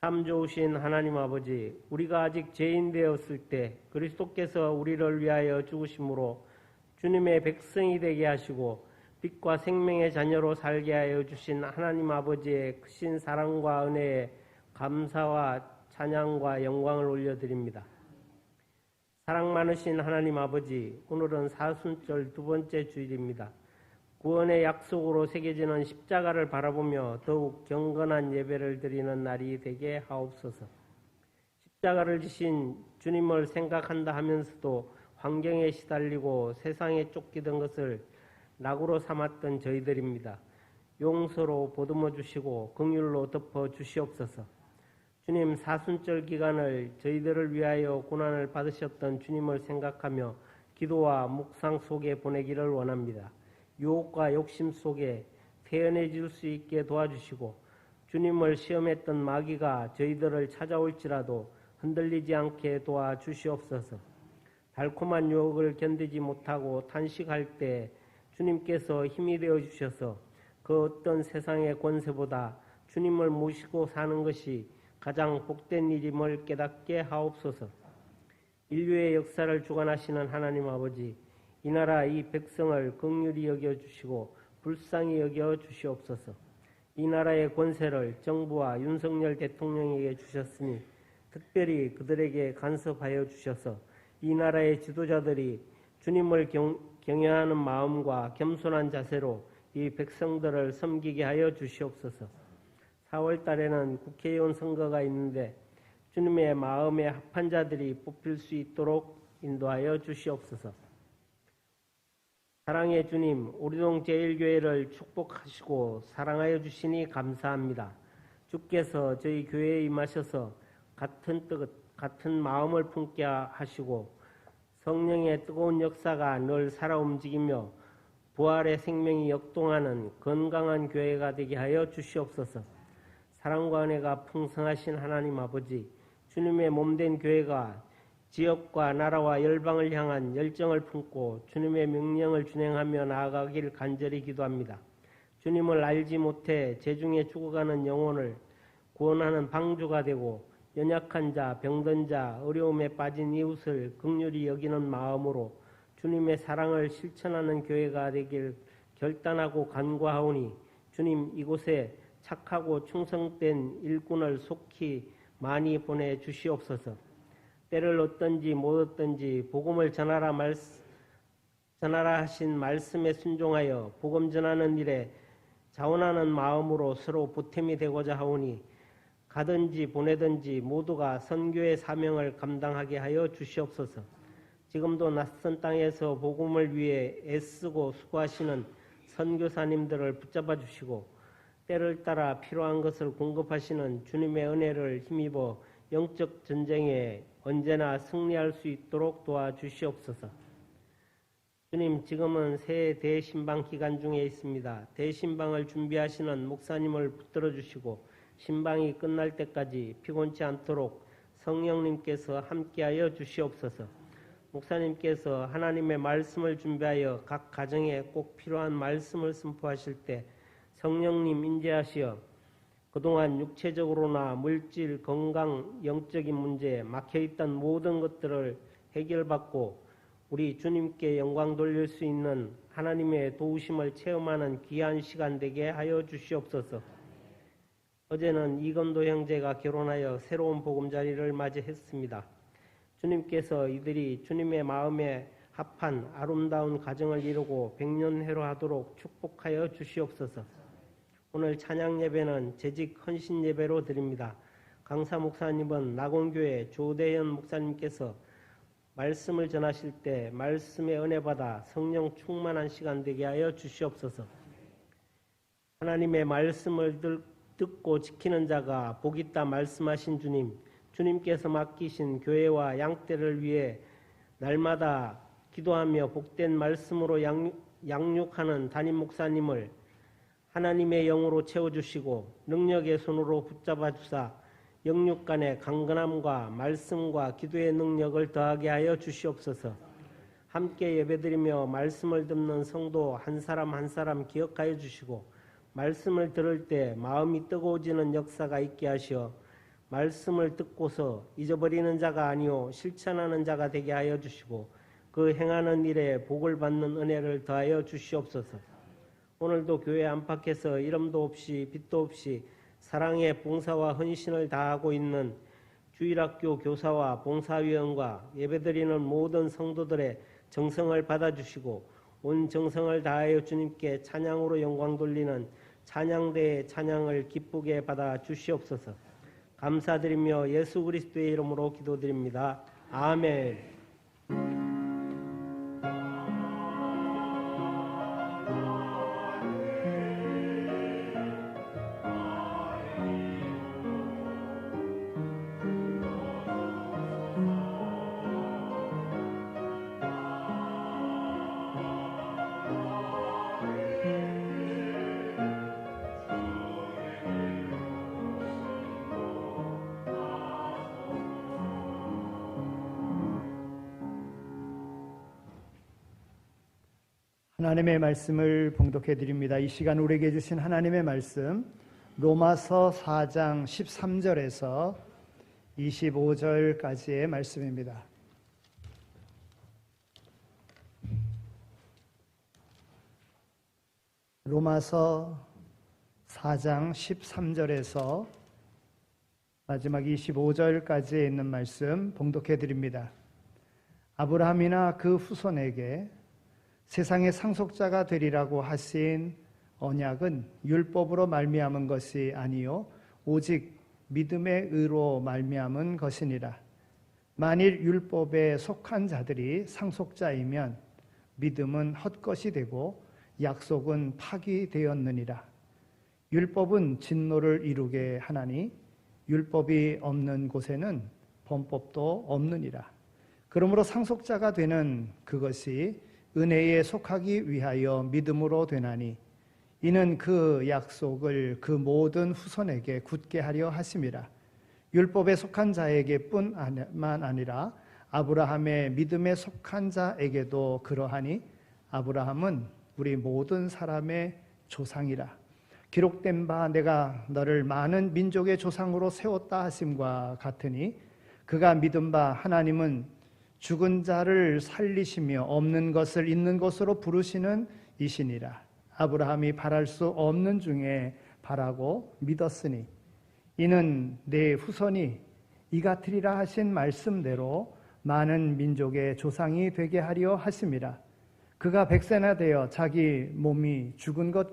참 좋으신 하나님 아버지, 우리가 아직 죄인 되었을 때 그리스도께서 우리를 위하여 죽으심으로 주님의 백성이 되게 하시고 빛과 생명의 자녀로 살게 하여 주신 하나님 아버지의 크신 사랑과 은혜에 감사와 찬양과 영광을 올려드립니다. 사랑 많으신 하나님 아버지, 오늘은 사순절 두 번째 주일입니다. 구원의 약속으로 새겨지는 십자가를 바라보며 더욱 경건한 예배를 드리는 날이 되게 하옵소서. 십자가를 지신 주님을 생각한다 하면서도 환경에 시달리고 세상에 쫓기던 것을 낙으로 삼았던 저희들입니다. 용서로 보듬어 주시고 긍휼로 덮어 주시옵소서. 주님, 사순절 기간을 저희들을 위하여 고난을 받으셨던 주님을 생각하며 기도와 묵상 속에 보내기를 원합니다. 유혹과 욕심 속에 태연해질 수 있게 도와주시고 주님을 시험했던 마귀가 저희들을 찾아올지라도 흔들리지 않게 도와주시옵소서. 달콤한 유혹을 견디지 못하고 탄식할 때 주님께서 힘이 되어 주셔서 그 어떤 세상의 권세보다 주님을 모시고 사는 것이 가장 복된 일임을 깨닫게 하옵소서. 인류의 역사를 주관하시는 하나님 아버지, 이 나라 이 백성을 긍휼히 여겨주시고 불쌍히 여겨주시옵소서. 이 나라의 권세를 정부와 윤석열 대통령에게 주셨으니 특별히 그들에게 간섭하여 주셔서 이 나라의 지도자들이 주님을 경외하는 마음과 겸손한 자세로 이 백성들을 섬기게 하여 주시옵소서. 4월 달에는 국회의원 선거가 있는데 주님의 마음에 합한 자들이 뽑힐 수 있도록 인도하여 주시옵소서. 사랑의 주님, 우리동 제1교회를 축복하시고 사랑하여 주시니 감사합니다. 주께서 저희 교회에 임하셔서 같은 뜻, 같은 마음을 품게 하시고 성령의 뜨거운 역사가 늘 살아 움직이며 부활의 생명이 역동하는 건강한 교회가 되게 하여 주시옵소서. 사랑과 은혜가 풍성하신 하나님 아버지, 주님의 몸된 교회가 지역과 나라와 열방을 향한 열정을 품고 주님의 명령을 준행하며 나아가길 간절히 기도합니다. 주님을 알지 못해 죄중에 죽어가는 영혼을 구원하는 방주가 되고 연약한 자, 병든 자, 어려움에 빠진 이웃을 긍휼히 여기는 마음으로 주님의 사랑을 실천하는 교회가 되길 결단하고 간구하오니 주님, 이곳에 착하고 충성된 일꾼을 속히 많이 보내주시옵소서. 때를 얻든지 못 얻든지 복음을 전하라 하신 말씀에 순종하여 복음 전하는 일에 자원하는 마음으로 서로 보탬이 되고자 하오니 가든지 보내든지 모두가 선교의 사명을 감당하게 하여 주시옵소서. 지금도 낯선 땅에서 복음을 위해 애쓰고 수고하시는 선교사님들을 붙잡아 주시고 때를 따라 필요한 것을 공급하시는 주님의 은혜를 힘입어 영적 전쟁에 언제나 승리할 수 있도록 도와주시옵소서. 주님, 지금은 새해 대신방 기간 중에 있습니다. 대신방을 준비하시는 목사님을 붙들어 주시고 신방이 끝날 때까지 피곤치 않도록 성령님께서 함께하여 주시옵소서. 목사님께서 하나님의 말씀을 준비하여 각 가정에 꼭 필요한 말씀을 선포하실 때 성령님 인재하시어 그동안 육체적으로나 물질, 건강, 영적인 문제에 막혀있던 모든 것들을 해결받고 우리 주님께 영광 돌릴 수 있는 하나님의 도우심을 체험하는 귀한 시간 되게 하여 주시옵소서. 어제는 이건도 형제가 결혼하여 새로운 보금자리를 맞이했습니다. 주님께서 이들이 주님의 마음에 합한 아름다운 가정을 이루고 백년해로하도록 축복하여 주시옵소서. 오늘 찬양 예배는 재직 헌신 예배로 드립니다. 강사 목사님은 낙원교회 조대현 목사님께서 말씀을 전하실 때 말씀의 은혜 받아 성령 충만한 시간 되게 하여 주시옵소서. 하나님의 말씀을 듣고 지키는 자가 복 있다 말씀하신 주님, 주님께서 맡기신 교회와 양떼를 위해 날마다 기도하며 복된 말씀으로 양육하는 담임 목사님을 하나님의 영으로 채워주시고 능력의 손으로 붙잡아 주사 영육간의 강건함과 말씀과 기도의 능력을 더하게 하여 주시옵소서. 함께 예배드리며 말씀을 듣는 성도 한 사람 한 사람 기억하여 주시고 말씀을 들을 때 마음이 뜨거워지는 역사가 있게 하시어 말씀을 듣고서 잊어버리는 자가 아니요 실천하는 자가 되게 하여 주시고 그 행하는 일에 복을 받는 은혜를 더하여 주시옵소서. 오늘도 교회 안팎에서 이름도 없이 빛도 없이 사랑의 봉사와 헌신을 다하고 있는 주일학교 교사와 봉사위원과 예배드리는 모든 성도들의 정성을 받아주시고 온 정성을 다하여 주님께 찬양으로 영광 돌리는 찬양대의 찬양을 기쁘게 받아 주시옵소서. 감사드리며 예수 그리스도의 이름으로 기도드립니다. 아멘. 하나님의 말씀을 봉독해 드립니다. 이 시간 우리에게 주신 하나님의 말씀 로마서 4장 13절에서 25절까지의 말씀입니다. 로마서 4장 13절에서 마지막 25절까지에 있는 말씀 봉독해 드립니다. 아브라함이나 그 후손에게 세상의 상속자가 되리라고 하신 언약은 율법으로 말미암은 것이 아니요 오직 믿음의 의로 말미암은 것이니라. 만일 율법에 속한 자들이 상속자이면 믿음은 헛것이 되고 약속은 파기되었느니라. 율법은 진노를 이루게 하나니 율법이 없는 곳에는 범법도 없느니라. 그러므로 상속자가 되는 그것이 은혜에 속하기 위하여 믿음으로 되나니 이는 그 약속을 그 모든 후손에게 굳게 하려 하심이라. 율법에 속한 자에게뿐만 아니라 아브라함의 믿음에 속한 자에게도 그러하니 아브라함은 우리 모든 사람의 조상이라. 기록된 바 내가 너를 많은 민족의 조상으로 세웠다 하심과 같으니 그가 믿은 바 하나님은 죽은 자를 살리시며 없는 것을 있는 것으로 부르시는 이시니라. 아브라함이 바랄 수 없는 중에 바라고 믿었으니 이는 내 후손이 이 같으리라 하신 말씀대로 많은 민족의 조상이 되게 하려 하심이라. 그가 백세나 되어 자기 몸이 죽은 것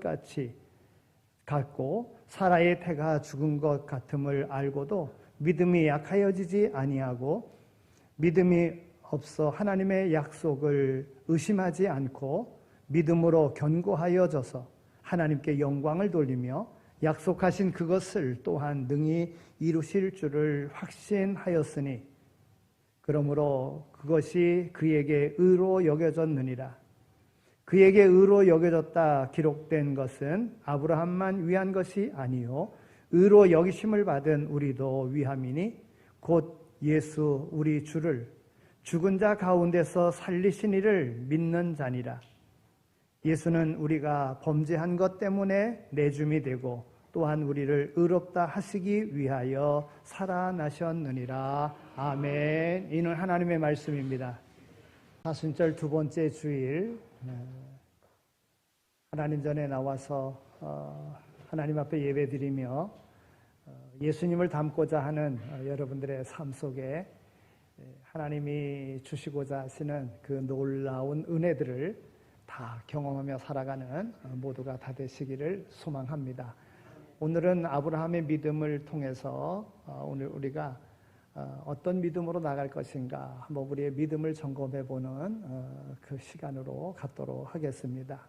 같고 사라의 태가 죽은 것 같음을 알고도 믿음이 약하여지지 아니하고 믿음이 없어 하나님의 약속을 의심하지 않고 믿음으로 견고하여져서 하나님께 영광을 돌리며 약속하신 그것을 또한 능히 이루실 줄을 확신하였으니 그러므로 그것이 그에게 의로 여겨졌느니라. 그에게 의로 여겨졌다 기록된 것은 아브라함만 위한 것이 아니요 의로 여기심을 받은 우리도 위함이니 곧 예수 우리 주를 죽은 자 가운데서 살리신 이를 믿는 자니라. 예수는 우리가 범죄한 것 때문에 내줌이 되고 또한 우리를 의롭다 하시기 위하여 살아나셨느니라. 아멘. 이는 하나님의 말씀입니다. 사순절 두 번째 주일 하나님 전에 나와서 하나님 앞에 예배드리며 예수님을 닮고자 하는 여러분들의 삶 속에 하나님이 주시고자 하시는 그 놀라운 은혜들을 다 경험하며 살아가는 모두가 다 되시기를 소망합니다. 오늘은 아브라함의 믿음을 통해서 오늘 우리가 어떤 믿음으로 나갈 것인가 한번 우리의 믿음을 점검해보는 그 시간으로 갖도록 하겠습니다.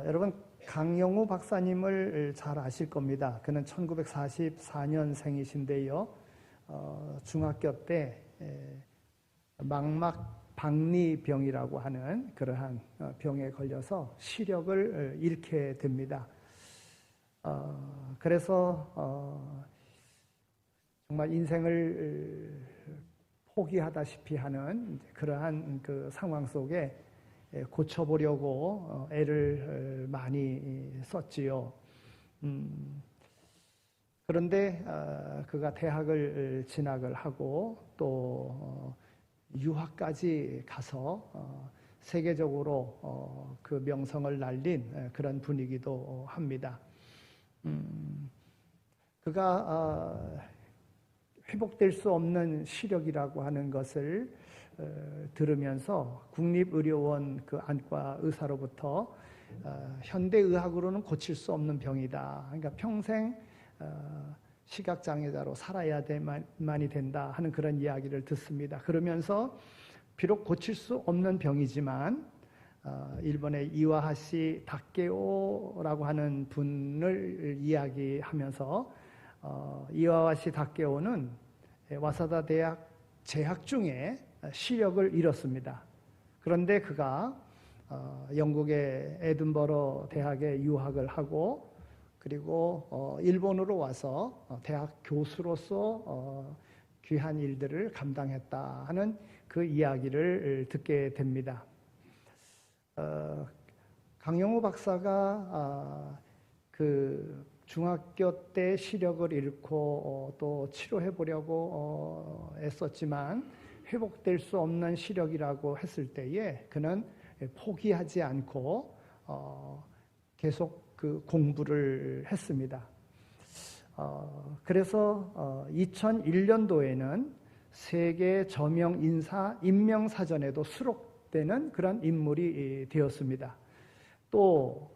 여러분 강영우 박사님을 잘 아실 겁니다. 그는 1944년생이신데요. 중학교 때 망막박리병이라고 하는 그러한 병에 걸려서 시력을 잃게 됩니다. 그래서 정말 인생을 포기하다시피 하는 그러한 그 상황 속에 고쳐보려고 애를 많이 썼지요. 그런데 그가 대학을 진학을 하고 또 유학까지 가서 세계적으로 그 명성을 날린 그런 분이기도 합니다. 그가 회복될 수 없는 시력이라고 하는 것을 들으면서 국립의료원 그 안과 의사로부터 현대의학으로는 고칠 수 없는 병이다. 그러니까 평생 시각장애자로 살아야 만이 된다 하는 그런 이야기를 듣습니다. 그러면서 비록 고칠 수 없는 병이지만 일본의 이와하시 다케오라고 하는 분을 이야기하면서 이와하시 다케오는 와사다 대학 재학 중에 시력을 잃었습니다. 그런데 그가 영국의 에든버러 대학에 유학을 하고 그리고 일본으로 와서 대학 교수로서 귀한 일들을 감당했다 하는 그 이야기를 듣게 됩니다. 강영우 박사가 그 중학교 때 시력을 잃고 또 치료해 보려고 애썼지만 회복될 수 없는 시력이라고 했을 때에 그는 포기하지 않고 계속 그 공부를 했습니다. 그래서 2001년도에는 세계 저명 인사 인명사전에도 수록되는 그런 인물이 되었습니다. 또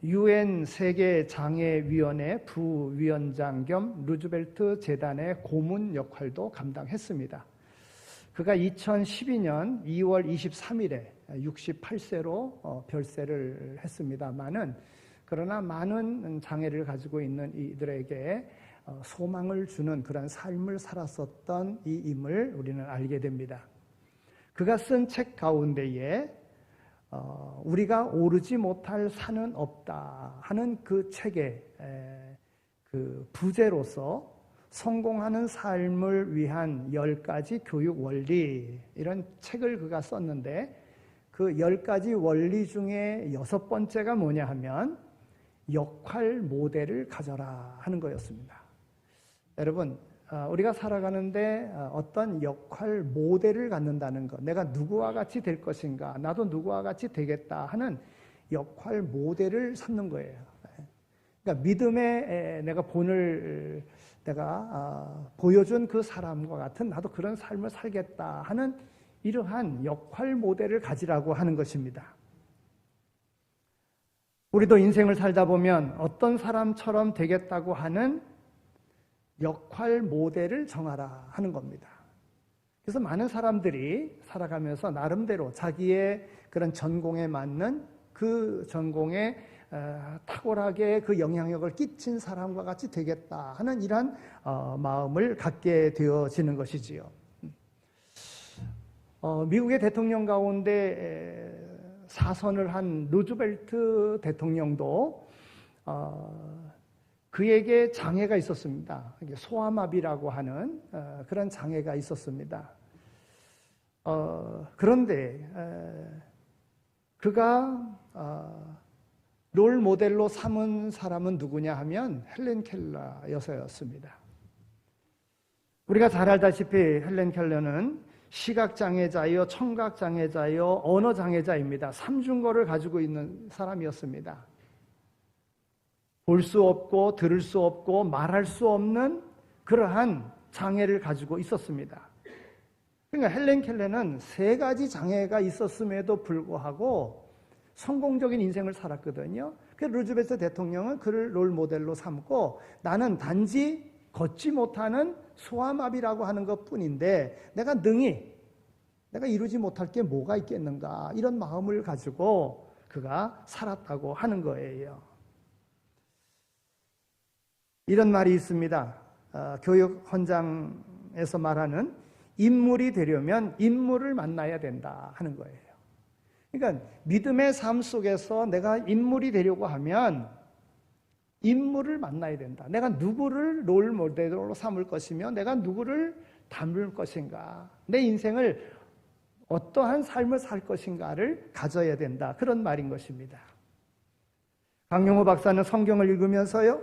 UN 세계장애위원회 부위원장 겸 루즈벨트 재단의 고문 역할도 감당했습니다. 그가 2012년 2월 23일에 68세로 별세를 했습니다마는 그러나 많은 장애를 가지고 있는 이들에게 소망을 주는 그런 삶을 살았었던 이임을 우리는 알게 됩니다. 그가 쓴 책 가운데에 우리가 오르지 못할 산은 없다 하는 그 책의 그 부제로서 성공하는 삶을 위한 10가지 교육 원리 이런 책을 그가 썼는데 그 10가지 원리 중에 6번째가 뭐냐 하면 역할 모델을 가져라 하는 거였습니다. 여러분 우리가 살아가는데 어떤 역할 모델을 갖는다는 것, 내가 누구와 같이 될 것인가, 나도 누구와 같이 되겠다 하는 역할 모델을 삼는 거예요. 그러니까 믿음의 내가 본을 내가 보여준 그 사람과 같은 나도 그런 삶을 살겠다 하는 이러한 역할 모델을 가지라고 하는 것입니다. 우리도 인생을 살다 보면 어떤 사람처럼 되겠다고 하는 역할 모델을 정하라 하는 겁니다. 그래서 많은 사람들이 살아가면서 나름대로 자기의 그런 전공에 맞는 그 전공에 탁월하게 그 영향력을 끼친 사람과 같이 되겠다 하는 이러한 마음을 갖게 되어지는 것이지요. 미국의 대통령 가운데 사선을 한 루즈벨트 대통령도 그에게 장애가 있었습니다. 소아마비라고 하는 그런 장애가 있었습니다. 그런데 그가 롤 모델로 삼은 사람은 누구냐 하면 헬렌 켈러 여사였습니다. 우리가 잘 알다시피 헬렌 켈러는 시각장애자요, 청각장애자요, 언어장애자입니다. 삼중거를 가지고 있는 사람이었습니다. 볼 수 없고 들을 수 없고 말할 수 없는 그러한 장애를 가지고 있었습니다. 그러니까 헬렌 켈러는 3가지 장애가 있었음에도 불구하고 성공적인 인생을 살았거든요. 그래서 루즈벨트 대통령은 그를 롤 모델로 삼고 나는 단지 걷지 못하는 소아마비라고 하는 것뿐인데 내가 이루지 못할 게 뭐가 있겠는가 이런 마음을 가지고 그가 살았다고 하는 거예요. 이런 말이 있습니다. 교육 헌장에서 말하는 인물이 되려면 인물을 만나야 된다 하는 거예요. 그러니까 믿음의 삶 속에서 내가 인물이 되려고 하면 인물을 만나야 된다. 내가 누구를 롤 모델로 삼을 것이며 내가 누구를 닮을 것인가, 내 인생을 어떠한 삶을 살 것인가를 가져야 된다. 그런 말인 것입니다. 강용호 박사는 성경을 읽으면서요,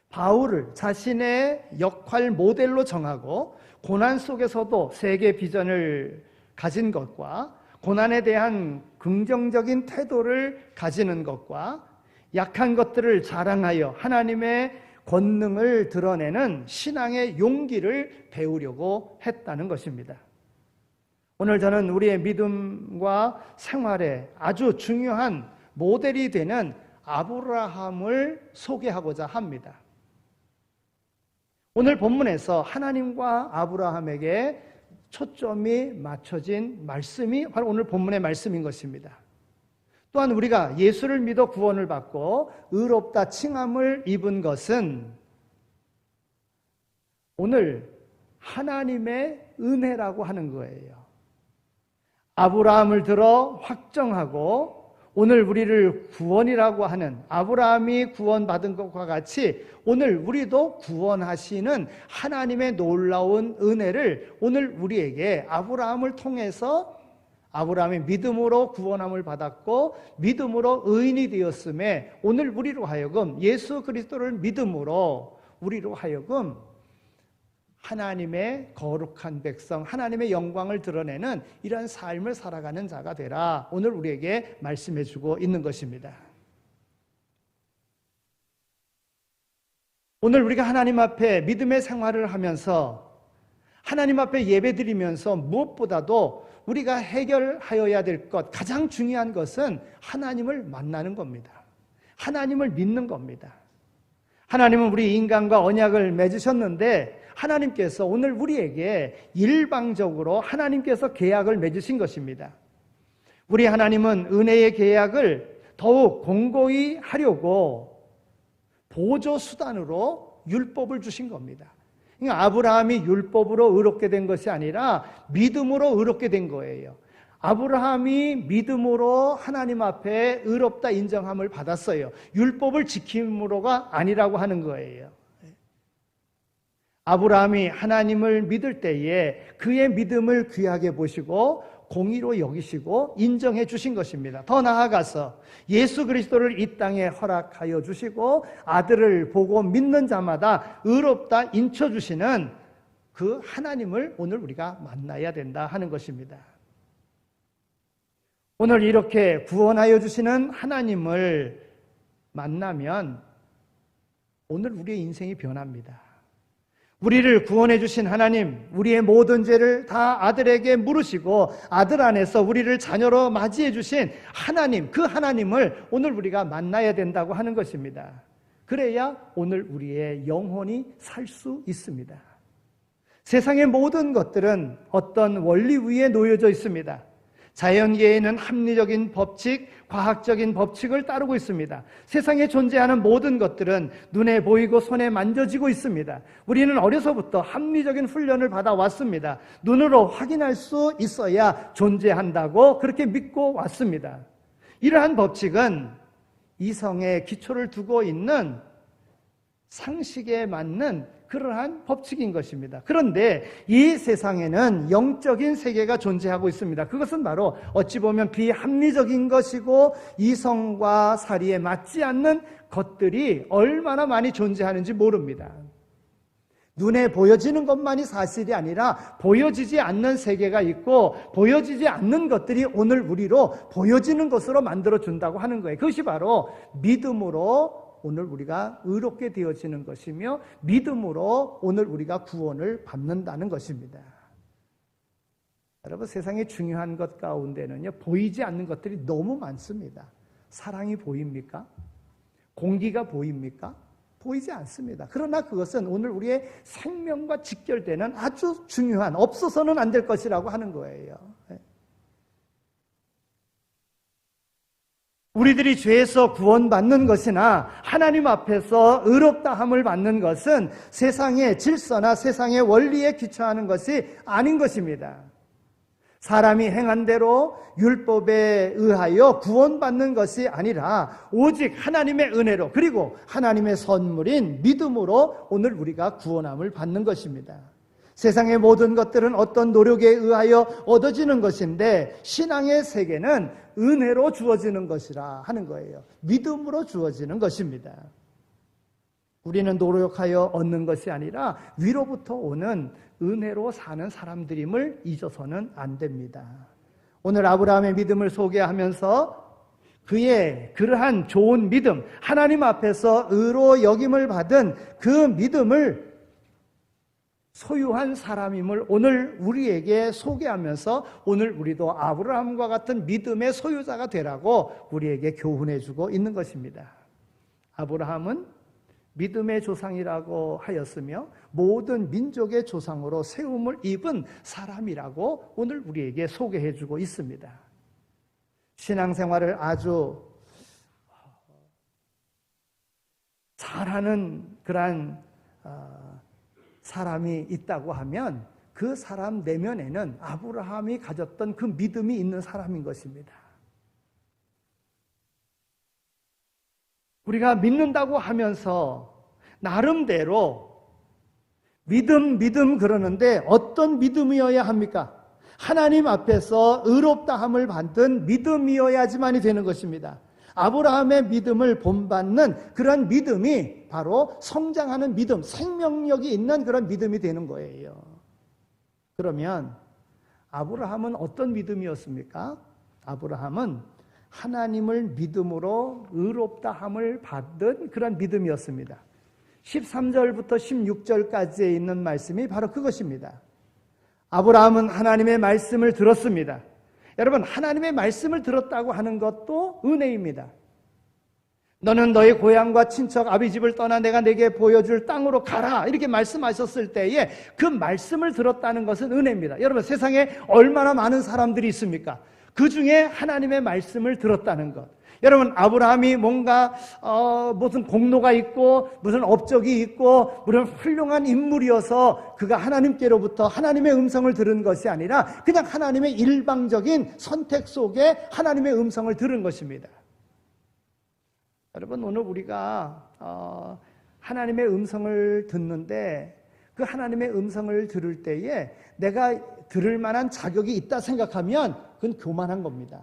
바울을 자신의 역할 모델로 정하고 고난 속에서도 세계 비전을 가진 것과 고난에 대한 긍정적인 태도를 가지는 것과 약한 것들을 자랑하여 하나님의 권능을 드러내는 신앙의 용기를 배우려고 했다는 것입니다. 오늘 저는 우리의 믿음과 생활에 아주 중요한 모델이 되는 아브라함을 소개하고자 합니다. 오늘 본문에서 하나님과 아브라함에게 초점이 맞춰진 말씀이 바로 오늘 본문의 말씀인 것입니다. 또한 우리가 예수를 믿어 구원을 받고 의롭다 칭함을 입은 것은 오늘 하나님의 은혜라고 하는 거예요. 아브라함을 들어 확정하고 오늘 우리를 구원이라고 하는 아브라함이 구원받은 것과 같이 오늘 우리도 구원하시는 하나님의 놀라운 은혜를 오늘 우리에게 아브라함을 통해서 아브라함이 믿음으로 구원함을 받았고 믿음으로 의인이 되었음에 오늘 우리로 하여금 예수 그리스도를 믿음으로 우리로 하여금 하나님의 거룩한 백성, 하나님의 영광을 드러내는 이러한 삶을 살아가는 자가 되라. 오늘 우리에게 말씀해 주고 있는 것입니다. 오늘 우리가 하나님 앞에 믿음의 생활을 하면서 하나님 앞에 예배드리면서 무엇보다도 우리가 해결하여야 될 것, 가장 중요한 것은 하나님을 만나는 겁니다. 하나님을 믿는 겁니다. 하나님은 우리 인간과 언약을 맺으셨는데 하나님께서 오늘 우리에게 일방적으로 하나님께서 계약을 맺으신 것입니다. 우리 하나님은 은혜의 계약을 더욱 공고히 하려고 보조 수단으로 율법을 주신 겁니다. 그러니까 아브라함이 율법으로 의롭게 된 것이 아니라 믿음으로 의롭게 된 거예요. 아브라함이 믿음으로 하나님 앞에 의롭다 인정함을 받았어요. 율법을 지킴으로가 아니라고 하는 거예요. 아브라함이 하나님을 믿을 때에 그의 믿음을 귀하게 보시고 공의로 여기시고 인정해 주신 것입니다. 더 나아가서 예수 그리스도를 이 땅에 허락하여 주시고 아들을 보고 믿는 자마다 의롭다 인쳐 주시는 그 하나님을 오늘 우리가 만나야 된다 하는 것입니다. 오늘 이렇게 구원하여 주시는 하나님을 만나면 오늘 우리의 인생이 변합니다. 우리를 구원해 주신 하나님, 우리의 모든 죄를 다 아들에게 물으시고 아들 안에서 우리를 자녀로 맞이해 주신 하나님, 그 하나님을 오늘 우리가 만나야 된다고 하는 것입니다. 그래야 오늘 우리의 영혼이 살 수 있습니다. 세상의 모든 것들은 어떤 원리 위에 놓여져 있습니다. 자연계에는 합리적인 법칙, 과학적인 법칙을 따르고 있습니다. 세상에 존재하는 모든 것들은 눈에 보이고 손에 만져지고 있습니다. 우리는 어려서부터 합리적인 훈련을 받아왔습니다. 눈으로 확인할 수 있어야 존재한다고 그렇게 믿고 왔습니다. 이러한 법칙은 이성의 기초를 두고 있는 상식에 맞는 그러한 법칙인 것입니다. 그런데 이 세상에는 영적인 세계가 존재하고 있습니다. 그것은 바로 어찌 보면 비합리적인 것이고 이성과 사리에 맞지 않는 것들이 얼마나 많이 존재하는지 모릅니다. 눈에 보여지는 것만이 사실이 아니라 보여지지 않는 세계가 있고 보여지지 않는 것들이 오늘 우리로 보여지는 것으로 만들어준다고 하는 거예요. 그것이 바로 믿음으로 오늘 우리가 의롭게 되어지는 것이며 믿음으로 오늘 우리가 구원을 받는다는 것입니다. 여러분, 세상에 중요한 것 가운데는요, 보이지 않는 것들이 너무 많습니다. 사랑이 보입니까? 공기가 보입니까? 보이지 않습니다. 그러나 그것은 오늘 우리의 생명과 직결되는 아주 중요한, 없어서는 안 될 것이라고 하는 거예요. 우리들이 죄에서 구원받는 것이나 하나님 앞에서 의롭다함을 받는 것은 세상의 질서나 세상의 원리에 기초하는 것이 아닌 것입니다. 사람이 행한 대로 율법에 의하여 구원받는 것이 아니라 오직 하나님의 은혜로 그리고 하나님의 선물인 믿음으로 오늘 우리가 구원함을 받는 것입니다. 세상의 모든 것들은 어떤 노력에 의하여 얻어지는 것인데 신앙의 세계는 은혜로 주어지는 것이라 하는 거예요. 믿음으로 주어지는 것입니다. 우리는 노력하여 얻는 것이 아니라 위로부터 오는 은혜로 사는 사람들임을 잊어서는 안 됩니다. 오늘 아브라함의 믿음을 소개하면서 그의 그러한 좋은 믿음, 하나님 앞에서 의로 여김을 받은 그 믿음을 소유한 사람임을 오늘 우리에게 소개하면서 오늘 우리도 아브라함과 같은 믿음의 소유자가 되라고 우리에게 교훈해 주고 있는 것입니다. 아브라함은 믿음의 조상이라고 하였으며 모든 민족의 조상으로 세움을 입은 사람이라고 오늘 우리에게 소개해 주고 있습니다. 신앙생활을 아주 잘하는 그러한 사람이 있다고 하면 그 사람 내면에는 아브라함이 가졌던 그 믿음이 있는 사람인 것입니다. 우리가 믿는다고 하면서 나름대로 믿음 그러는데 어떤 믿음이어야 합니까? 하나님 앞에서 의롭다함을 받은 믿음이어야지만이 되는 것입니다. 아브라함의 믿음을 본받는 그런 믿음이 바로 성장하는 믿음, 생명력이 있는 그런 믿음이 되는 거예요. 그러면 아브라함은 어떤 믿음이었습니까? 아브라함은 하나님을 믿음으로 의롭다함을 받은 그런 믿음이었습니다. 13절부터 16절까지에 있는 말씀이 바로 그것입니다. 아브라함은 하나님의 말씀을 들었습니다. 여러분, 하나님의 말씀을 들었다고 하는 것도 은혜입니다. 너는 너의 고향과 친척 아비집을 떠나 내가 내게 보여줄 땅으로 가라, 이렇게 말씀하셨을 때에 그 말씀을 들었다는 것은 은혜입니다. 여러분, 세상에 얼마나 많은 사람들이 있습니까? 그 중에 하나님의 말씀을 들었다는 것. 여러분, 아브라함이 뭔가 무슨 공로가 있고 무슨 업적이 있고 무슨 훌륭한 인물이어서 그가 하나님께로부터 하나님의 음성을 들은 것이 아니라 그냥 하나님의 일방적인 선택 속에 하나님의 음성을 들은 것입니다. 여러분, 오늘 우리가 하나님의 음성을 듣는데 그 하나님의 음성을 들을 때에 내가 들을 만한 자격이 있다 생각하면 그건 교만한 겁니다.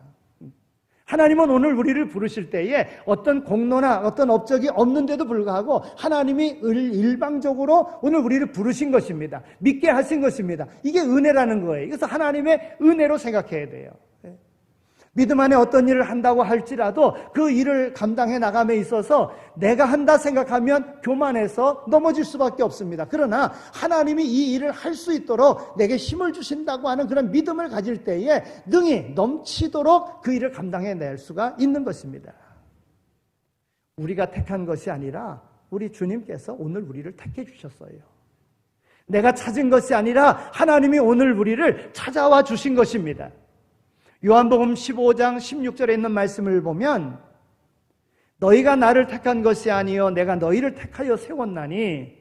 하나님은 오늘 우리를 부르실 때에 어떤 공로나 어떤 업적이 없는데도 불구하고 하나님이 일방적으로 오늘 우리를 부르신 것입니다. 믿게 하신 것입니다. 이게 은혜라는 거예요. 그래서 하나님의 은혜로 생각해야 돼요. 믿음 안에 어떤 일을 한다고 할지라도 그 일을 감당해 나감에 있어서 내가 한다 생각하면 교만해서 넘어질 수밖에 없습니다. 그러나 하나님이 이 일을 할 수 있도록 내게 힘을 주신다고 하는 그런 믿음을 가질 때에 능히 넘치도록 그 일을 감당해 낼 수가 있는 것입니다. 우리가 택한 것이 아니라 우리 주님께서 오늘 우리를 택해 주셨어요. 내가 찾은 것이 아니라 하나님이 오늘 우리를 찾아와 주신 것입니다. 요한복음 15장 16절에 있는 말씀을 보면 너희가 나를 택한 것이 아니요 내가 너희를 택하여 세웠나니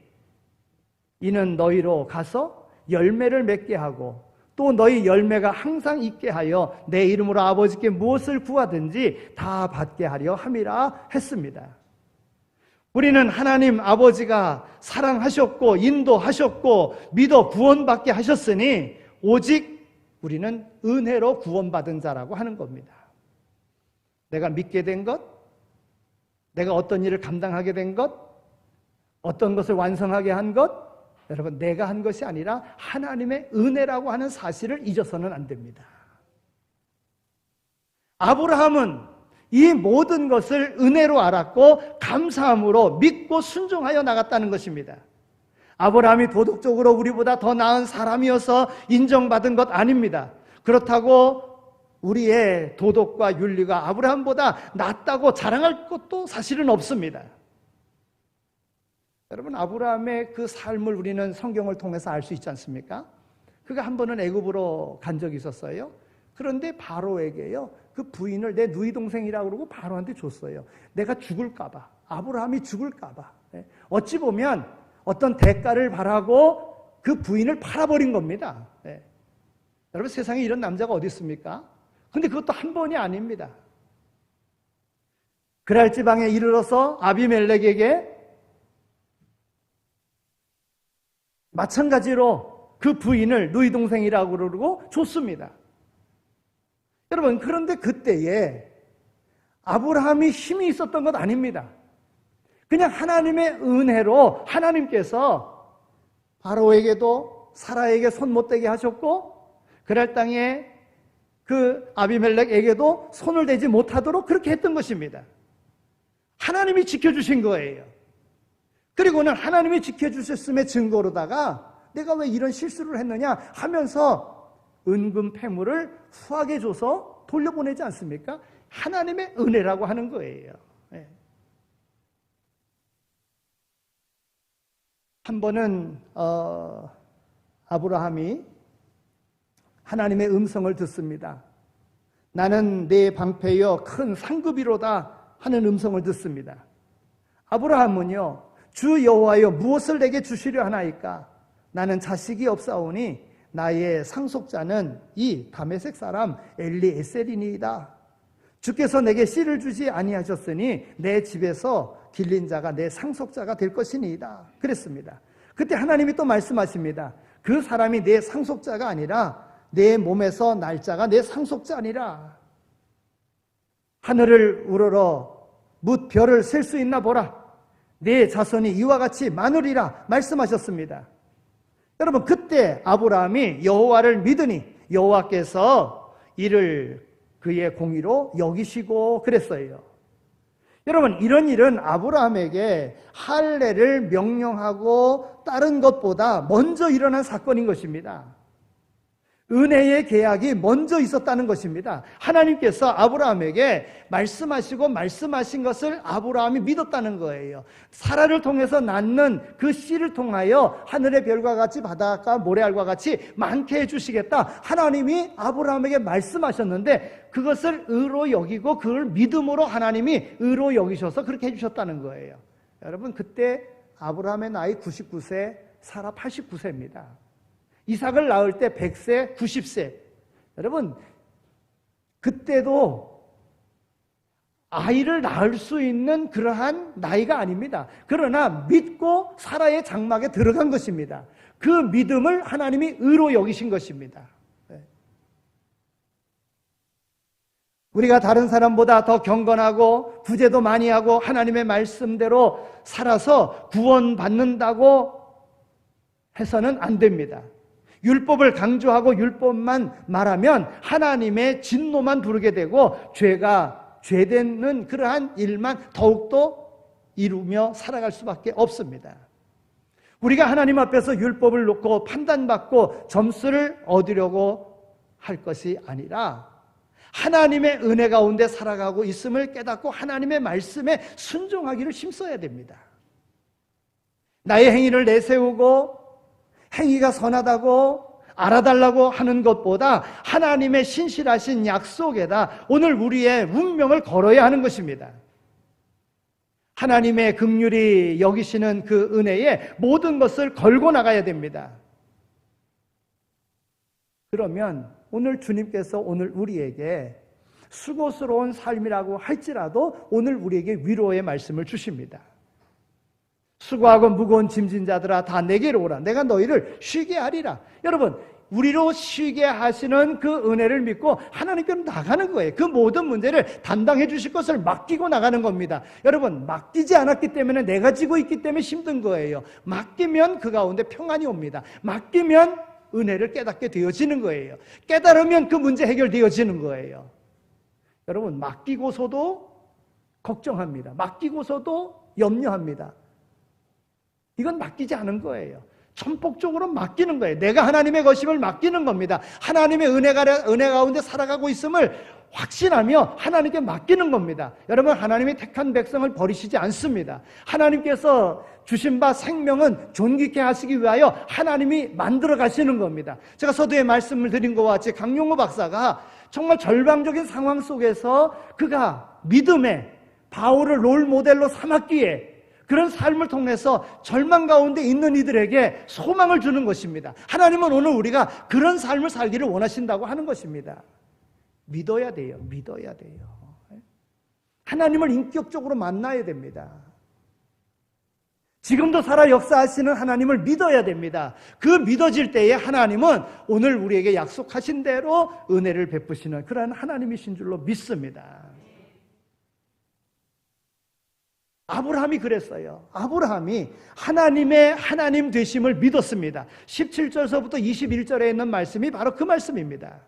이는 너희로 가서 열매를 맺게 하고 또 너희 열매가 항상 있게 하여 내 이름으로 아버지께 무엇을 구하든지 다 받게 하려 함이라 했습니다. 우리는 하나님 아버지가 사랑하셨고 인도하셨고 믿어 구원받게 하셨으니 오직 우리는 은혜로 구원받은 자라고 하는 겁니다. 내가 믿게 된 것, 내가 어떤 일을 감당하게 된 것, 어떤 것을 완성하게 한 것, 여러분, 내가 한 것이 아니라 하나님의 은혜라고 하는 사실을 잊어서는 안 됩니다. 아브라함은 이 모든 것을 은혜로 알았고 감사함으로 믿고 순종하여 나갔다는 것입니다. 아브라함이 도덕적으로 우리보다 더 나은 사람이어서 인정받은 것 아닙니다. 그렇다고 우리의 도덕과 윤리가 아브라함보다 낫다고 자랑할 것도 사실은 없습니다. 여러분, 아브라함의 그 삶을 우리는 성경을 통해서 알 수 있지 않습니까? 그가 한 번은 애굽으로 간 적이 있었어요. 그런데 바로에게요, 그 부인을 내 누이 동생이라고 그러고 바로한테 줬어요. 내가 죽을까 봐, 아브라함이 죽을까 봐. 어찌 보면 어떤 대가를 바라고 그 부인을 팔아버린 겁니다. 여러분, 세상에 이런 남자가 어디 있습니까? 근데 그것도 한 번이 아닙니다. 그랄 지방에 이르러서 아비멜렉에게 마찬가지로 그 부인을 누이 동생이라고 그러고 줬습니다. 여러분, 그런데 그때에 아브라함이 힘이 있었던 것 아닙니다. 그냥 하나님의 은혜로 하나님께서 바로에게도 사라에게 손 못 대게 하셨고, 그랄 땅에 그 아비멜렉에게도 손을 대지 못하도록 그렇게 했던 것입니다. 하나님이 지켜주신 거예요. 그리고는 하나님이 지켜주셨음의 증거로다가 내가 왜 이런 실수를 했느냐 하면서 은금 패물을 후하게 줘서 돌려보내지 않습니까? 하나님의 은혜라고 하는 거예요. 네. 한 번은 아브라함이 하나님의 음성을 듣습니다. 나는 내 방패여 큰 상급이로다 하는 음성을 듣습니다. 아브라함은요, 주 여호와여 무엇을 내게 주시려 하나이까? 나는 자식이 없사오니 나의 상속자는 이 다메섹 사람 엘리에셀이니이다. 주께서 내게 씨를 주지 아니하셨으니 내 집에서 길린 자가 내 상속자가 될 것이니이다. 그랬습니다. 그때 하나님이 또 말씀하십니다. 그 사람이 내 상속자가 아니라 내 몸에서 날 자가 내 상속자 아니라. 하늘을 우러러 뭇 별을 셀 수 있나 보라. 내 자손이 이와 같이 많으리라 말씀하셨습니다. 여러분, 그때 아브라함이 여호와를 믿으니 여호와께서 이를 그의 공의로 여기시고 그랬어요. 여러분, 이런 일은 아브라함에게 할례를 명령하고 따른 것보다 먼저 일어난 사건인 것입니다. 은혜의 계약이 먼저 있었다는 것입니다. 하나님께서 아브라함에게 말씀하시고 말씀하신 것을 아브라함이 믿었다는 거예요. 사라를 통해서 낳는 그 씨를 통하여 하늘의 별과 같이 바닷가 모래알과 같이 많게 해주시겠다. 하나님이 아브라함에게 말씀하셨는데 그것을 의로 여기고 그걸 믿음으로 하나님이 의로 여기셔서 그렇게 해주셨다는 거예요. 여러분, 그때 아브라함의 나이 99세, 사라 89세입니다. 이삭을 낳을 때 100세, 90세. 여러분, 그때도 아이를 낳을 수 있는 그러한 나이가 아닙니다. 그러나 믿고 사라의 장막에 들어간 것입니다. 그 믿음을 하나님이 의로 여기신 것입니다. 우리가 다른 사람보다 더 경건하고 구제도 많이 하고 하나님의 말씀대로 살아서 구원받는다고 해서는 안 됩니다. 율법을 강조하고 율법만 말하면 하나님의 진노만 부르게 되고 죄되는 그러한 일만 더욱더 이루며 살아갈 수밖에 없습니다. 우리가 하나님 앞에서 율법을 놓고 판단받고 점수를 얻으려고 할 것이 아니라 하나님의 은혜 가운데 살아가고 있음을 깨닫고 하나님의 말씀에 순종하기를 힘써야 됩니다. 나의 행위를 내세우고 행위가 선하다고 알아달라고 하는 것보다 하나님의 신실하신 약속에다 오늘 우리의 운명을 걸어야 하는 것입니다. 하나님의 긍휼이 여기시는 그 은혜에 모든 것을 걸고 나가야 됩니다. 그러면 오늘 주님께서 오늘 우리에게 수고스러운 삶이라고 할지라도 오늘 우리에게 위로의 말씀을 주십니다. 수고하고 무거운 짐진 자들아 다 내게로 오라. 내가 너희를 쉬게 하리라. 여러분, 우리로 쉬게 하시는 그 은혜를 믿고 하나님께로 나가는 거예요. 그 모든 문제를 담당해 주실 것을 맡기고 나가는 겁니다. 여러분, 맡기지 않았기 때문에 내가 지고 있기 때문에 힘든 거예요. 맡기면 그 가운데 평안이 옵니다. 맡기면 은혜를 깨닫게 되어지는 거예요. 깨달으면 그 문제 해결되어지는 거예요. 여러분, 맡기고서도 걱정합니다. 맡기고서도 염려합니다. 이건 맡기지 않은 거예요. 전폭적으로 맡기는 거예요. 내가 하나님의 것임을 맡기는 겁니다. 하나님의 은혜 가운데 살아가고 있음을 확신하며 하나님께 맡기는 겁니다. 여러분, 하나님이 택한 백성을 버리시지 않습니다. 하나님께서 주신 바 생명은 존귀케 하시기 위하여 하나님이 만들어 가시는 겁니다. 제가 서두에 말씀을 드린 것과 같이 강용호 박사가 정말 절망적인 상황 속에서 그가 믿음의 바울을 롤 모델로 삼았기에 그런 삶을 통해서 절망 가운데 있는 이들에게 소망을 주는 것입니다. 하나님은 오늘 우리가 그런 삶을 살기를 원하신다고 하는 것입니다. 믿어야 돼요. 믿어야 돼요. 하나님을 인격적으로 만나야 됩니다. 지금도 살아 역사하시는 하나님을 믿어야 됩니다. 그 믿어질 때에 하나님은 오늘 우리에게 약속하신 대로 은혜를 베푸시는 그런 하나님이신 줄로 믿습니다. 아브라함이 그랬어요. 아브라함이 하나님의 하나님 되심을 믿었습니다. 17절서부터 21절에 있는 말씀이 바로 그 말씀입니다.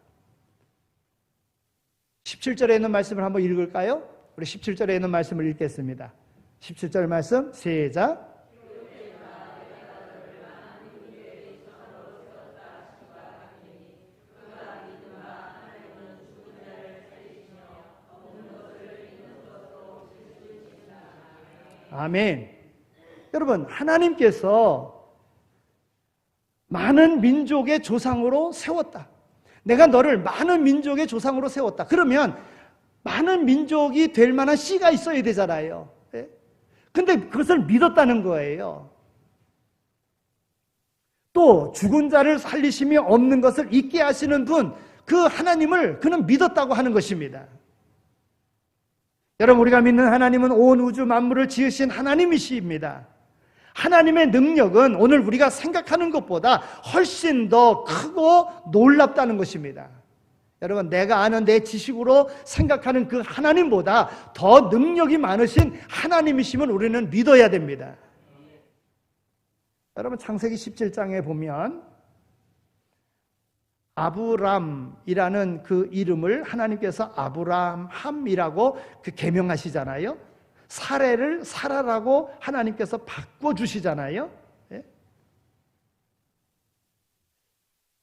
17절에 있는 말씀을 한번 읽을까요? 우리 17절에 있는 말씀을 읽겠습니다. 17절 말씀 시작. 아멘. 여러분, 하나님께서 많은 민족의 조상으로 세웠다. 내가 너를 많은 민족의 조상으로 세웠다. 그러면 많은 민족이 될 만한 씨가 있어야 되잖아요. 근데 그것을 믿었다는 거예요. 또 죽은 자를 살리시며 없는 것을 잊게 하시는 분, 그 하나님을 그는 믿었다고 하는 것입니다. 여러분, 우리가 믿는 하나님은 온 우주 만물을 지으신 하나님이십니다. 하나님의 능력은 오늘 우리가 생각하는 것보다 훨씬 더 크고 놀랍다는 것입니다. 여러분, 내가 아는 내 지식으로 생각하는 그 하나님보다 더 능력이 많으신 하나님이심을 우리는 믿어야 됩니다. 여러분, 창세기 17장에 보면 아브람이라는 그 이름을 하나님께서 아브람함이라고 그 개명하시잖아요. 사례를 사라라고 하나님께서 바꿔주시잖아요.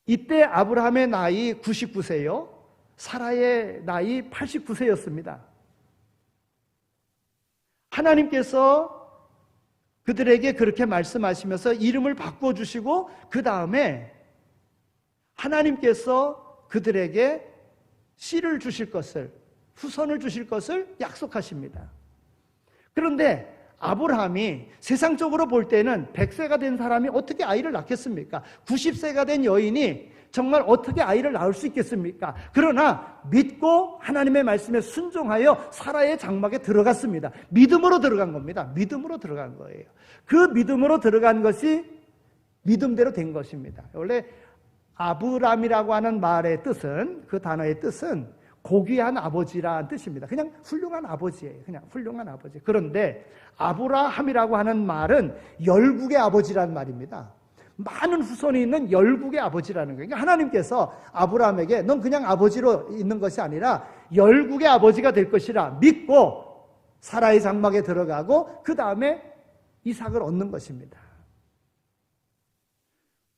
이때 아브라함의 나이 99세요. 사라의 나이 89세였습니다. 하나님께서 그들에게 그렇게 말씀하시면서 이름을 바꿔주시고 그 다음에 하나님께서 그들에게 씨를 주실 것을, 후손을 주실 것을 약속하십니다. 그런데 아브라함이 세상적으로 볼 때는 100세가 된 사람이 어떻게 아이를 낳겠습니까? 90세가 된 여인이 정말 어떻게 아이를 낳을 수 있겠습니까? 그러나 믿고 하나님의 말씀에 순종하여 사라의 장막에 들어갔습니다. 믿음으로 들어간 겁니다. 믿음으로 들어간 거예요. 그 믿음으로 들어간 것이 믿음대로 된 것입니다. 원래 아브람이라고 하는 말의 뜻은, 그 단어의 뜻은 고귀한 아버지라는 뜻입니다. 그냥 훌륭한 아버지예요. 그냥 훌륭한 아버지. 그런데 아브라함이라고 하는 말은 열국의 아버지라는 말입니다. 많은 후손이 있는 열국의 아버지라는 거예요. 그러니까 하나님께서 아브라함에게 넌 그냥 아버지로 있는 것이 아니라 열국의 아버지가 될 것이라 믿고 사라의 장막에 들어가고 그 다음에 이삭을 얻는 것입니다.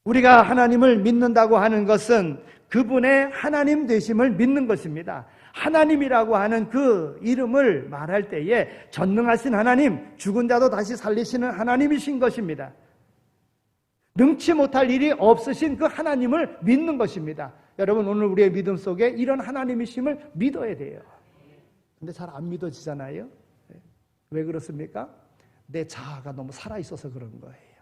우리가 하나님을 믿는다고 하는 것은 그분의 하나님 되심을 믿는 것입니다. 하나님이라고 하는 그 이름을 말할 때에 전능하신 하나님, 죽은 자도 다시 살리시는 하나님이신 것입니다. 능치 못할 일이 없으신 그 하나님을 믿는 것입니다. 여러분, 오늘 우리의 믿음 속에 이런 하나님이심을 믿어야 돼요. 근데 잘 안 믿어지잖아요. 왜 그렇습니까? 내 자아가 너무 살아있어서 그런 거예요.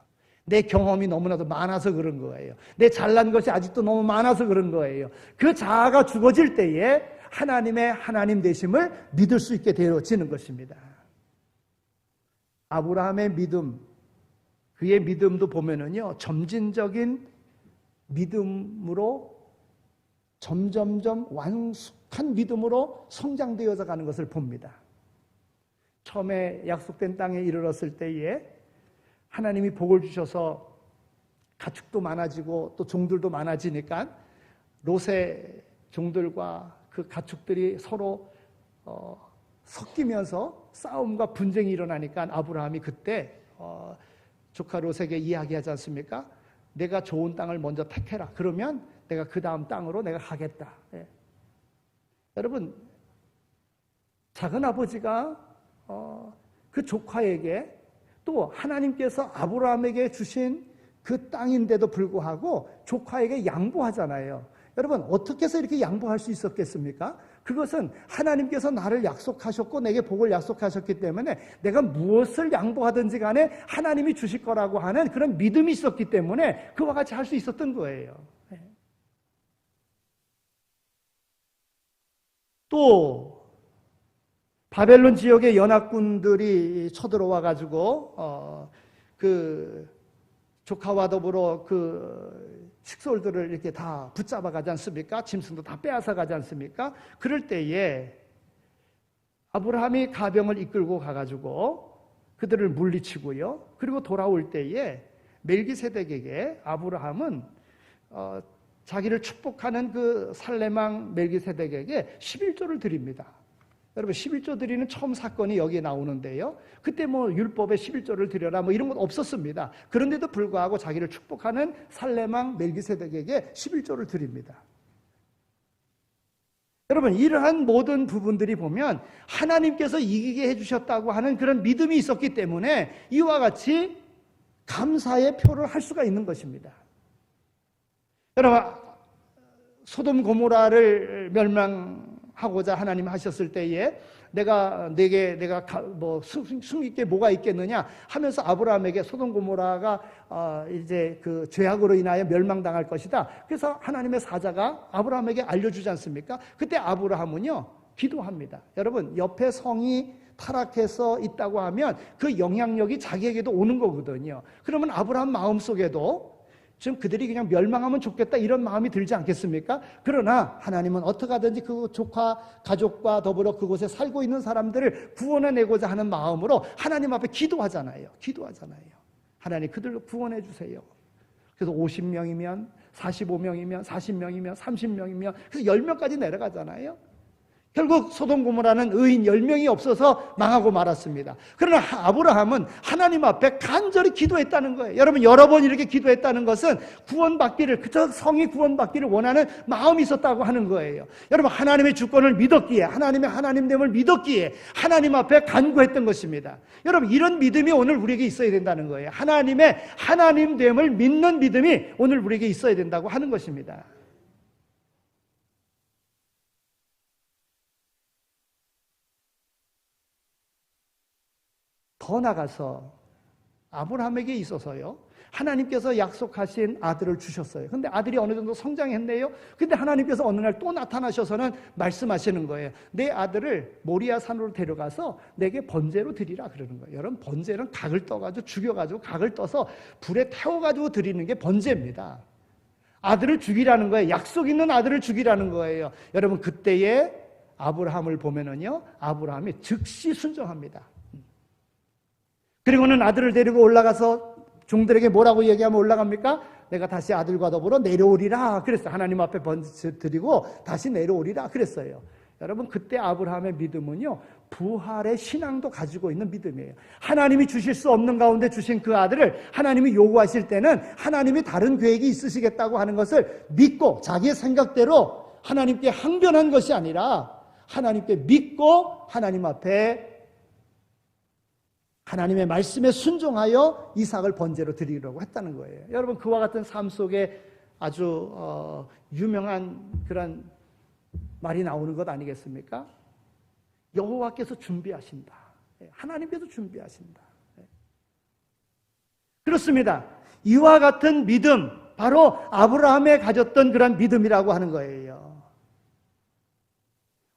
내 경험이 너무나도 많아서 그런 거예요. 내 잘난 것이 아직도 너무 많아서 그런 거예요. 그 자아가 죽어질 때에 하나님의 하나님 되심을 믿을 수 있게 되어지는 것입니다. 아브라함의 믿음, 그의 믿음도 보면은요, 점진적인 믿음으로 점점점 완숙한 믿음으로 성장되어져 가는 것을 봅니다. 처음에 약속된 땅에 이르렀을 때에 하나님이 복을 주셔서 가축도 많아지고 또 종들도 많아지니까 롯의 종들과 그 가축들이 서로 섞이면서 싸움과 분쟁이 일어나니까 아브라함이 그때 조카 롯에게 이야기하지 않습니까? 내가 좋은 땅을 먼저 택해라. 그러면 내가 그 다음 땅으로 내가 가겠다. 예. 여러분, 작은 아버지가 그 조카에게 또 하나님께서 아브라함에게 주신 그 땅인데도 불구하고 조카에게 양보하잖아요. 여러분, 어떻게 해서 이렇게 양보할 수 있었겠습니까? 그것은 하나님께서 나를 약속하셨고 내게 복을 약속하셨기 때문에 내가 무엇을 양보하든지 간에 하나님이 주실 거라고 하는 그런 믿음이 있었기 때문에 그와 같이 할 수 있었던 거예요. 또 바벨론 지역의 연합군들이 쳐들어와 가지고 그 조카와 더불어 그 식솔들을 이렇게 다 붙잡아 가지 않습니까? 짐승도 다 빼앗아 가지 않습니까? 그럴 때에 아브라함이 가병을 이끌고 가가지고 그들을 물리치고요. 그리고 돌아올 때에 멜기세덱에게 아브라함은 자기를 축복하는 그 살레망 멜기세덱에게 11조를 드립니다. 여러분 11조 드리는 처음 사건이 여기에 나오는데요. 그때 뭐 율법에 11조를 드려라 뭐 이런 건 없었습니다. 그런데도 불구하고 자기를 축복하는 살레망 멜기세덱에게 11조를 드립니다. 여러분 이러한 모든 부분들이 보면 하나님께서 이기게 해주셨다고 하는 그런 믿음이 있었기 때문에 이와 같이 감사의 표를 할 수가 있는 것입니다. 여러분 소돔 고모라를 멸망하고자 하나님 하셨을 때에 내가 숨길 게 뭐가 있겠느냐 하면서 아브라함에게 소돔 고모라가 이제 그 죄악으로 인하여 멸망당할 것이다. 그래서 하나님의 사자가 아브라함에게 알려주지 않습니까? 그때 아브라함은요 기도합니다. 여러분 옆에 성이 타락해서 있다고 하면 그 영향력이 자기에게도 오는 거거든요. 그러면 아브라함 마음속에도 지금 그들이 그냥 멸망하면 좋겠다 이런 마음이 들지 않겠습니까? 그러나 하나님은 어떻게 하든지 그 조카 가족과 더불어 그곳에 살고 있는 사람들을 구원해내고자 하는 마음으로 하나님 앞에 기도하잖아요. 하나님 그들을 구원해 주세요. 그래서 50명이면 45명이면 40명이면 30명이면 그래서 10명까지 내려가잖아요. 결국 소돔 고모라는 의인 10명이 없어서 망하고 말았습니다. 그러나 아브라함은 하나님 앞에 간절히 기도했다는 거예요. 여러분 여러 번 이렇게 기도했다는 것은 구원받기를 그저 성이 구원받기를 원하는 마음이 있었다고 하는 거예요. 여러분 하나님의 주권을 믿었기에 하나님의 하나님됨을 믿었기에 하나님 앞에 간구했던 것입니다. 여러분 이런 믿음이 오늘 우리에게 있어야 된다는 거예요. 하나님의 하나님됨을 믿는 믿음이 오늘 우리에게 있어야 된다고 하는 것입니다. 더 나가서 아브라함에게 있어서요 하나님께서 약속하신 아들을 주셨어요. 근데 아들이 어느 정도 성장했네요. 근데 하나님께서 어느 날 또 나타나셔서는 말씀하시는 거예요. 내 아들을 모리아 산으로 데려가서 내게 번제로 드리라 그러는 거예요. 여러분 번제는 각을 떠가지고 죽여가지고 각을 떠서 불에 태워가지고 드리는 게 번제입니다. 아들을 죽이라는 거예요. 약속 있는 아들을 죽이라는 거예요. 여러분 그때의 아브라함을 보면은요 아브라함이 즉시 순종합니다. 그리고는 아들을 데리고 올라가서 종들에게 뭐라고 얘기하면 올라갑니까? 내가 다시 아들과 더불어 내려오리라 그랬어요. 하나님 앞에 번제 드리고 다시 내려오리라 그랬어요. 여러분 그때 아브라함의 믿음은요 부활의 신앙도 가지고 있는 믿음이에요. 하나님이 주실 수 없는 가운데 주신 그 아들을 하나님이 요구하실 때는 하나님이 다른 계획이 있으시겠다고 하는 것을 믿고 자기의 생각대로 하나님께 항변한 것이 아니라 하나님께 믿고 하나님 앞에 하나님의 말씀에 순종하여 이삭을 번제로 드리려고 했다는 거예요. 여러분 그와 같은 삶 속에 아주 유명한 그런 말이 나오는 것 아니겠습니까? 여호와께서 준비하신다. 하나님께서 준비하신다. 그렇습니다. 이와 같은 믿음 바로 아브라함에 가졌던 그런 믿음이라고 하는 거예요.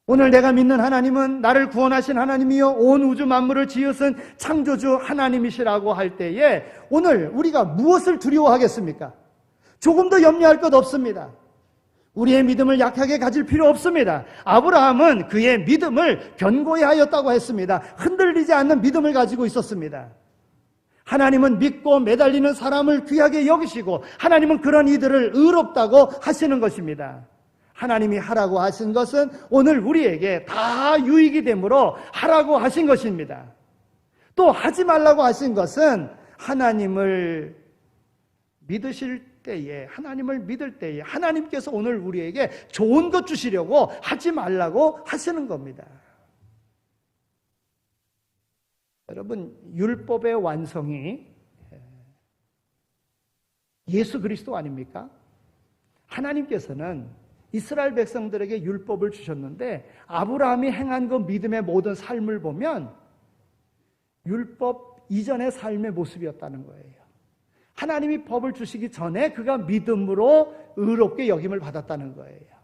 오늘 내가 믿는 하나님은 나를 구원하신 하나님이요 온 우주 만물을 지으신 창조주 하나님이시라고 할 때에 오늘 우리가 무엇을 두려워하겠습니까? 조금 더 염려할 것 없습니다. 우리의 믿음을 약하게 가질 필요 없습니다. 아브라함은 그의 믿음을 견고히 하였다고 했습니다. 흔들리지 않는 믿음을 가지고 있었습니다. 하나님은 믿고 매달리는 사람을 귀하게 여기시고 하나님은 그런 이들을 의롭다고 하시는 것입니다. 하나님이 하라고 하신 것은 오늘 우리에게 다 유익이 되므로 하라고 하신 것입니다. 또 하지 말라고 하신 것은 하나님을 믿으실 때에 하나님을 믿을 때에 하나님께서 오늘 우리에게 좋은 것 주시려고 하지 말라고 하시는 겁니다. 여러분 율법의 완성이 예수 그리스도 아닙니까? 하나님께서는 이스라엘 백성들에게 율법을 주셨는데 아브라함이 행한 그 믿음의 모든 삶을 보면 율법 이전의 삶의 모습이었다는 거예요. 하나님이 법을 주시기 전에 그가 믿음으로 의롭게 여김을 받았다는 거예요.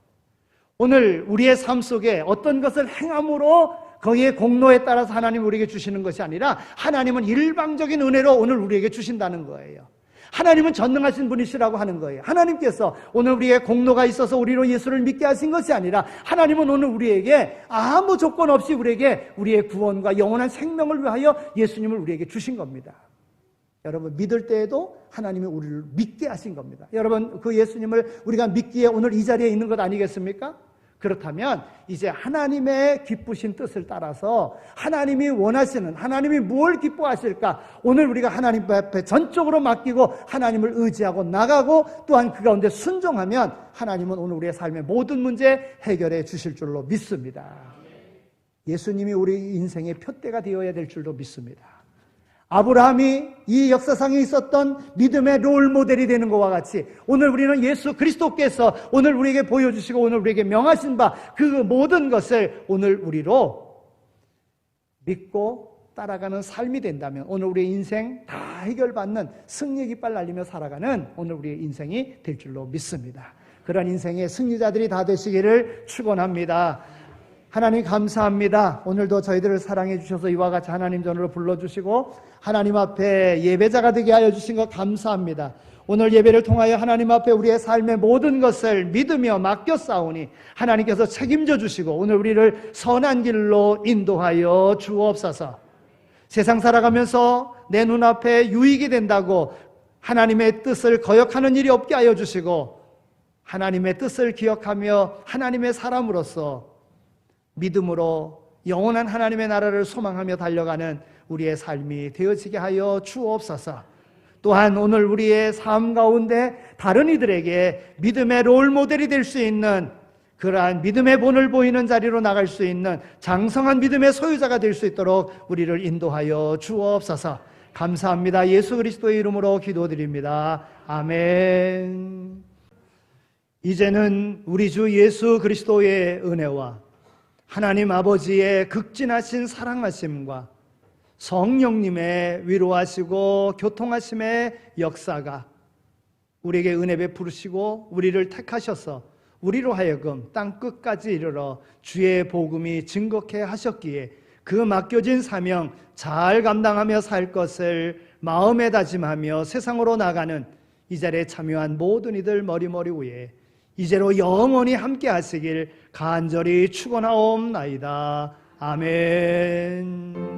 오늘 우리의 삶 속에 어떤 것을 행함으로 거기에 공로에 따라서 하나님 우리에게 주시는 것이 아니라 하나님은 일방적인 은혜로 오늘 우리에게 주신다는 거예요. 하나님은 전능하신 분이시라고 하는 거예요. 하나님께서 오늘 우리의 공로가 있어서 우리로 예수를 믿게 하신 것이 아니라 하나님은 오늘 우리에게 아무 조건 없이 우리에게 우리의 구원과 영원한 생명을 위하여 예수님을 우리에게 주신 겁니다. 여러분, 믿을 때에도 하나님이 우리를 믿게 하신 겁니다. 여러분, 그 예수님을 우리가 믿기에 오늘 이 자리에 있는 것 아니겠습니까? 그렇다면 이제 하나님의 기쁘신 뜻을 따라서 하나님이 원하시는, 하나님이 뭘 기뻐하실까? 오늘 우리가 하나님 앞에 전적으로 맡기고 하나님을 의지하고 나가고 또한 그 가운데 순종하면 하나님은 오늘 우리의 삶의 모든 문제 해결해 주실 줄로 믿습니다. 예수님이 우리 인생의 표대가 되어야 될 줄로 믿습니다. 아브라함이 이 역사상에 있었던 믿음의 롤 모델이 되는 것과 같이 오늘 우리는 예수 그리스도께서 오늘 우리에게 보여주시고 오늘 우리에게 명하신 바 그 모든 것을 오늘 우리로 믿고 따라가는 삶이 된다면 오늘 우리의 인생 다 해결받는 승리 깃발 날리며 살아가는 오늘 우리의 인생이 될 줄로 믿습니다. 그런 인생의 승리자들이 다 되시기를 축원합니다. 하나님 감사합니다. 오늘도 저희들을 사랑해 주셔서 이와 같이 하나님 전으로 불러주시고 하나님 앞에 예배자가 되게 하여 주신 것 감사합니다. 오늘 예배를 통하여 하나님 앞에 우리의 삶의 모든 것을 믿으며 맡겨 싸우니 하나님께서 책임져 주시고 오늘 우리를 선한 길로 인도하여 주옵소서. 세상 살아가면서 내 눈앞에 유익이 된다고 하나님의 뜻을 거역하는 일이 없게 하여 주시고 하나님의 뜻을 기억하며 하나님의 사람으로서 믿음으로 영원한 하나님의 나라를 소망하며 달려가는 우리의 삶이 되어지게 하여 주옵소서. 또한 오늘 우리의 삶 가운데 다른 이들에게 믿음의 롤모델이 될 수 있는 그러한 믿음의 본을 보이는 자리로 나갈 수 있는 장성한 믿음의 소유자가 될 수 있도록 우리를 인도하여 주옵소서. 감사합니다. 예수 그리스도의 이름으로 기도드립니다. 아멘. 이제는 우리 주 예수 그리스도의 은혜와 하나님 아버지의 극진하신 사랑하심과 성령님의 위로하시고 교통하심의 역사가 우리에게 은혜 베푸시고 우리를 택하셔서 우리로 하여금 땅 끝까지 이르러 주의 복음이 증거케 하셨기에 그 맡겨진 사명 잘 감당하며 살 것을 마음에 다짐하며 세상으로 나가는 이 자리에 참여한 모든 이들 머리머리 위에 이제로 영원히 함께 하시길 간절히 축원하옵나이다. 아멘.